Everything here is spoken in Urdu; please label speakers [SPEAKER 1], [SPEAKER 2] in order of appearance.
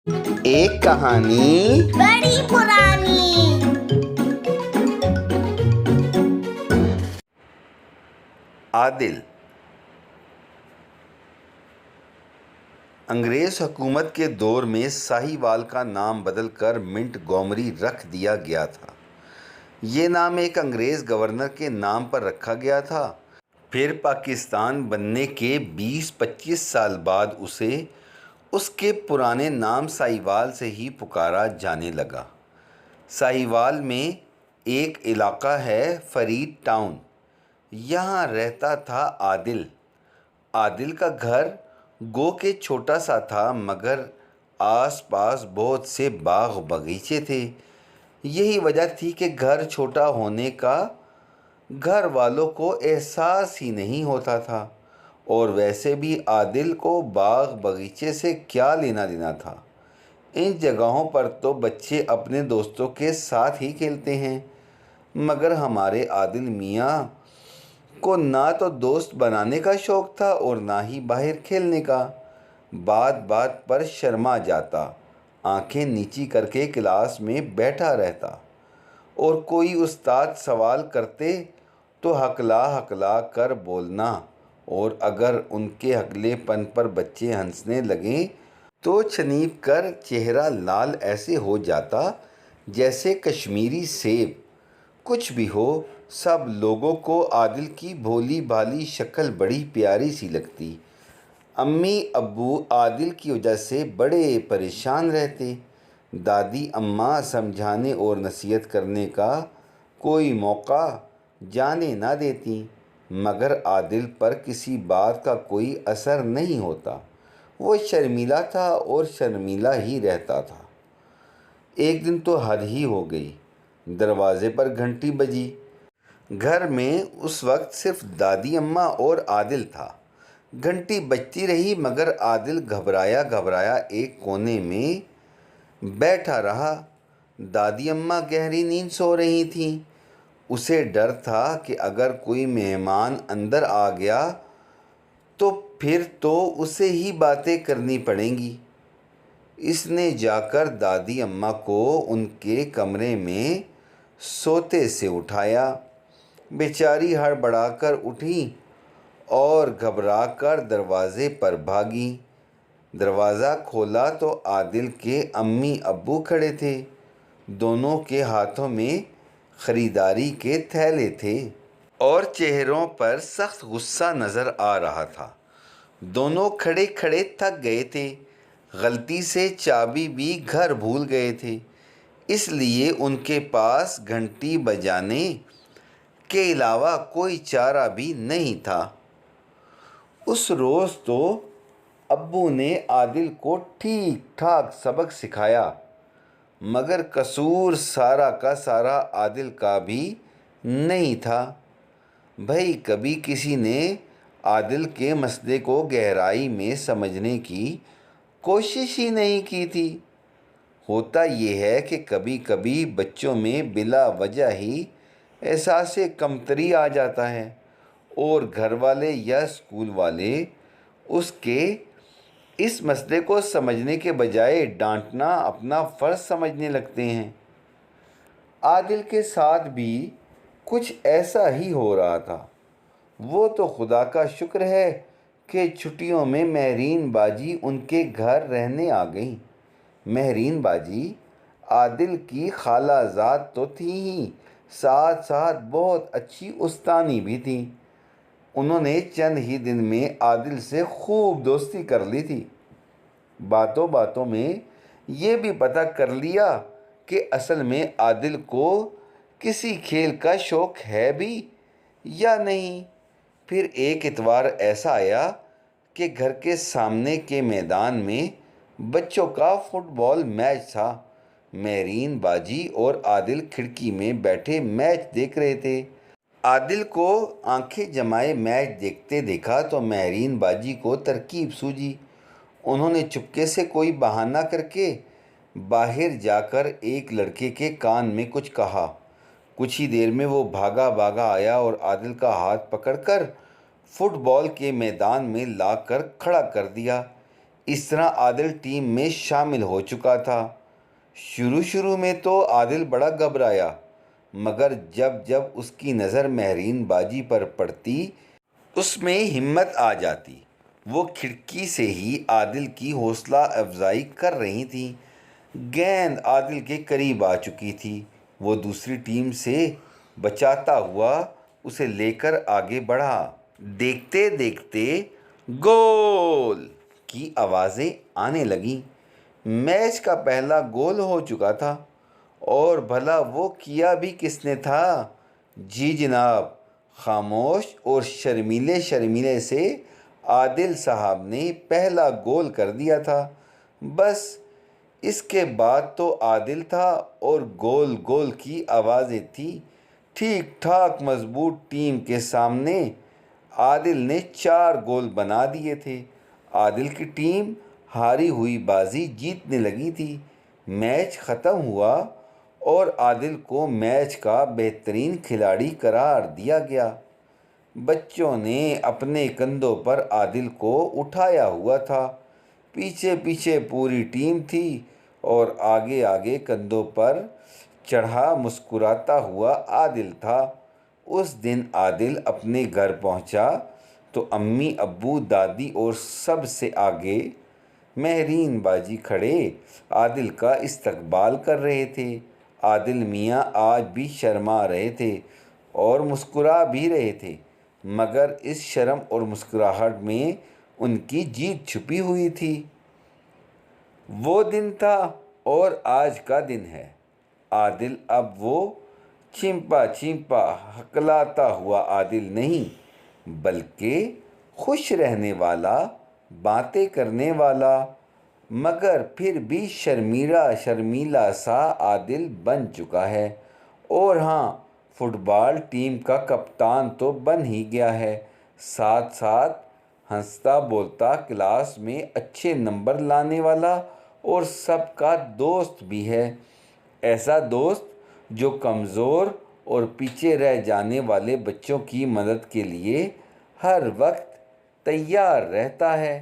[SPEAKER 1] ایک کہانی
[SPEAKER 2] بڑی پرانی۔
[SPEAKER 1] عادل۔ انگریز حکومت کے دور میں ساہیوال کا نام بدل کر منٹ گومری رکھ دیا گیا تھا۔ یہ نام ایک انگریز گورنر کے نام پر رکھا گیا تھا۔ پھر پاکستان بننے کے 20-25 سال بعد اسے اس کے پرانے نام ساہیوال سے ہی پکارا جانے لگا۔ ساہیوال میں ایک علاقہ ہے فرید ٹاؤن، یہاں رہتا تھا عادل۔ عادل کا گھر گو کہ چھوٹا سا تھا، مگر آس پاس بہت سے باغ باغیچے تھے۔ یہی وجہ تھی کہ گھر چھوٹا ہونے کا گھر والوں کو احساس ہی نہیں ہوتا تھا، اور ویسے بھی عادل کو باغ باغیچے سے کیا لینا دینا تھا۔ ان جگہوں پر تو بچے اپنے دوستوں کے ساتھ ہی کھیلتے ہیں، مگر ہمارے عادل میاں کو نہ تو دوست بنانے کا شوق تھا اور نہ ہی باہر کھیلنے کا۔ بات بات پر شرما جاتا، آنکھیں نیچی کر کے کلاس میں بیٹھا رہتا، اور کوئی استاد سوال کرتے تو ہکلا ہکلا کر بولنا، اور اگر ان کے ہکلے پن پر بچے ہنسنے لگیں تو چھنیپ کر چہرہ لال ایسے ہو جاتا جیسے کشمیری سیب۔ کچھ بھی ہو، سب لوگوں کو عادل کی بھولی بھالی شکل بڑی پیاری سی لگتی۔ امی ابو عادل کی وجہ سے بڑے پریشان رہتے۔ دادی اماں سمجھانے اور نصیحت کرنے کا کوئی موقع جانے نہ دیتی، مگر عادل پر کسی بات کا کوئی اثر نہیں ہوتا۔ وہ شرمیلا تھا اور شرمیلا ہی رہتا تھا۔ ایک دن تو حد ہی ہو گئی، دروازے پر گھنٹی بجی۔ گھر میں اس وقت صرف دادی اماں اور عادل تھا۔ گھنٹی بجتی رہی، مگر عادل گھبرایا گھبرایا ایک کونے میں بیٹھا رہا۔ دادی اماں گہری نیند سو رہی تھیں۔ اسے ڈر تھا کہ اگر کوئی مہمان اندر آ گیا تو پھر تو اسے ہی باتیں کرنی پڑیں گی۔ اس نے جا کر دادی اماں کو ان کے کمرے میں سوتے سے اٹھایا۔ بیچاری ہڑبڑا کر اٹھی اور گھبرا کر دروازے پر بھاگی۔ دروازہ کھولا تو عادل کے امی ابو کھڑے تھے۔ دونوں کے ہاتھوں میں خریداری کے تھیلے تھے اور چہروں پر سخت غصہ نظر آ رہا تھا۔ دونوں کھڑے کھڑے تھک گئے تھے، غلطی سے چابی بھی گھر بھول گئے تھے، اس لیے ان کے پاس گھنٹی بجانے کے علاوہ کوئی چارہ بھی نہیں تھا۔ اس روز تو ابو نے عادل کو ٹھیک ٹھاک سبق سکھایا، مگر قصور سارا کا سارا عادل کا بھی نہیں تھا۔ بھئی کبھی کسی نے عادل کے مسئلے کو گہرائی میں سمجھنے کی کوشش ہی نہیں کی تھی۔ ہوتا یہ ہے کہ کبھی کبھی بچوں میں بلا وجہ ہی احساس کمتری آ جاتا ہے، اور گھر والے یا اسکول والے اس کے اس مسئلے کو سمجھنے کے بجائے ڈانٹنا اپنا فرض سمجھنے لگتے ہیں۔ عادل کے ساتھ بھی کچھ ایسا ہی ہو رہا تھا۔ وہ تو خدا کا شکر ہے کہ چھٹیوں میں مہرین باجی ان کے گھر رہنے آ گئیں۔ مہرین باجی عادل کی خالہ زاد تو تھی ہی، ساتھ ساتھ بہت اچھی استانی بھی تھیں۔ انہوں نے چند ہی دن میں عادل سے خوب دوستی کر لی تھی۔ باتوں باتوں میں یہ بھی پتہ کر لیا کہ اصل میں عادل کو کسی کھیل کا شوق ہے بھی یا نہیں۔ پھر ایک اتوار ایسا آیا کہ گھر کے سامنے کے میدان میں بچوں کا فٹ بال میچ تھا۔ مہرین باجی اور عادل کھڑکی میں بیٹھے میچ دیکھ رہے تھے۔ عادل کو آنکھیں جمائے میچ دیکھتے دیکھا تو مہرین باجی کو ترکیب سوجھی۔ انہوں نے چپکے سے کوئی بہانہ کر کے باہر جا کر ایک لڑکے کے کان میں کچھ کہا۔ کچھ ہی دیر میں وہ بھاگا بھاگا آیا اور عادل کا ہاتھ پکڑ کر فٹ بال کے میدان میں لا کر کھڑا کر دیا۔ اس طرح عادل ٹیم میں شامل ہو چکا تھا۔ شروع میں تو عادل بڑا گھبرایا، مگر جب اس کی نظر مہرین باجی پر پڑتی اس میں ہمت آ جاتی۔ وہ کھڑکی سے ہی عادل کی حوصلہ افزائی کر رہی تھیں۔ گیند عادل کے قریب آ چکی تھی۔ وہ دوسری ٹیم سے بچاتا ہوا اسے لے کر آگے بڑھا۔ دیکھتے دیکھتے گول کی آوازیں آنے لگیں۔ میچ کا پہلا گول ہو چکا تھا، اور بھلا وہ کیا بھی کس نے تھا؟ جی جناب، خاموش اور شرمیلے سے عادل صاحب نے پہلا گول کر دیا تھا۔ بس اس کے بعد تو عادل تھا اور گول کی آوازیں تھیں۔ ٹھیک ٹھاک مضبوط ٹیم کے سامنے عادل نے 4 گول بنا دیے تھے۔ عادل کی ٹیم ہاری ہوئی بازی جیتنے لگی تھی۔ میچ ختم ہوا اور عادل کو میچ کا بہترین کھلاڑی قرار دیا گیا۔ بچوں نے اپنے کندھوں پر عادل کو اٹھایا ہوا تھا۔ پیچھے پوری ٹیم تھی اور آگے کندھوں پر چڑھا مسکراتا ہوا عادل تھا۔ اس دن عادل اپنے گھر پہنچا تو امی ابو دادی اور سب سے آگے مہرین باجی کھڑے عادل کا استقبال کر رہے تھے۔ عادل میاں آج بھی شرما رہے تھے اور مسکرا بھی رہے تھے، مگر اس شرم اور مسکراہٹ میں ان کی جیت چھپی ہوئی تھی۔ وہ دن تھا اور آج کا دن ہے۔ عادل اب وہ چیمپا ہکلاتا ہوا عادل نہیں، بلکہ خوش رہنے والا، باتیں کرنے والا، مگر پھر بھی شرمیلا سا عادل بن چکا ہے۔ اور ہاں، فٹ بال ٹیم کا کپتان تو بن ہی گیا ہے، ساتھ ہنستا بولتا، کلاس میں اچھے نمبر لانے والا اور سب کا دوست بھی ہے۔ ایسا دوست جو کمزور اور پیچھے رہ جانے والے بچوں کی مدد کے لیے ہر وقت تیار رہتا ہے۔